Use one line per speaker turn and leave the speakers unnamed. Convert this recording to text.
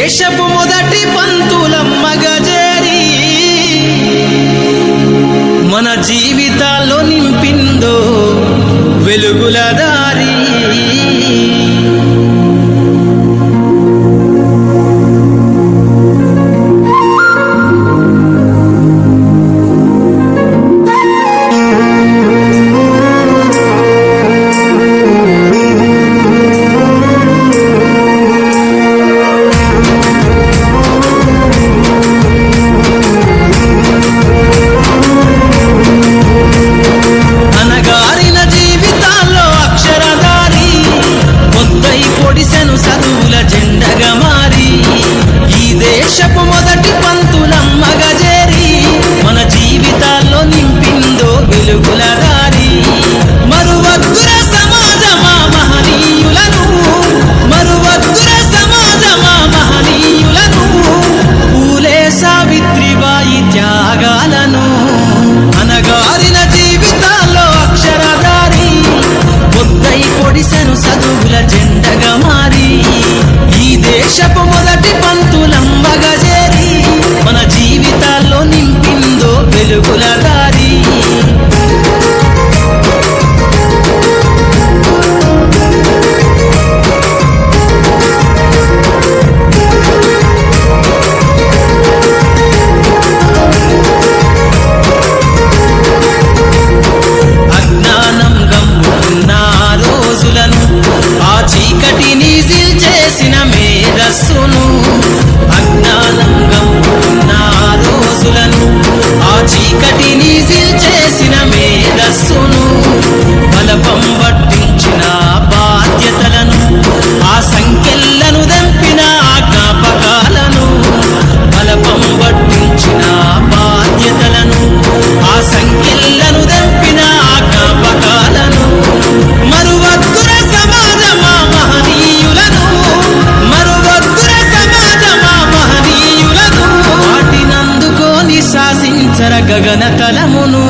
దేశపు మొదటి పంతులమ్మగా చేరి మన జీవితాల్లో నింపిందో వెలుగుల దారి. దేశపు మొదటి పంతులమ్మగా చేరి మన జీవితాల్లో నింపిందో వెలుగుల దారి. మరువద్దుర సమాజమా మహనీయులను, మరువద్దుర సమాజమా మహనీయులను, పూలే సావిత్రిబాయి త్యాగాలను. అనగారిన జీవితాల్లో అక్షరధారి పొద్దై పొడిసెను చదువుల జెండగా మారి. ఈ దేశపు మొదటి పంతులమ్మగా చేరి మన జీవితాల్లో నింపిందో వెలుగుల దారి. అజ్ఞానం గమ్ముకున్న రోజులను, ఆ చీకటిని చేసిన మేధస్సును, అజ్ఞానం గమ్ముకున్న రోజులను, ఆ చీకటిని చేసిన మేధస్సును, బలపం పట్టించిన బాధ్యతలను, ఆ సంఖ్యలను దంపిన జ్ఞాపకాలను, బలపం పట్టించిన బాధ్యతలను, ఆ సంఖ్యలను దంపిన జ్ఞాపకాలను. మరువద్దుర సమాజమా మహనీయులను, మరువద్దుర సమాజమా మహనీయులను, వాటినందుకోని శాసించర గగన తలమును.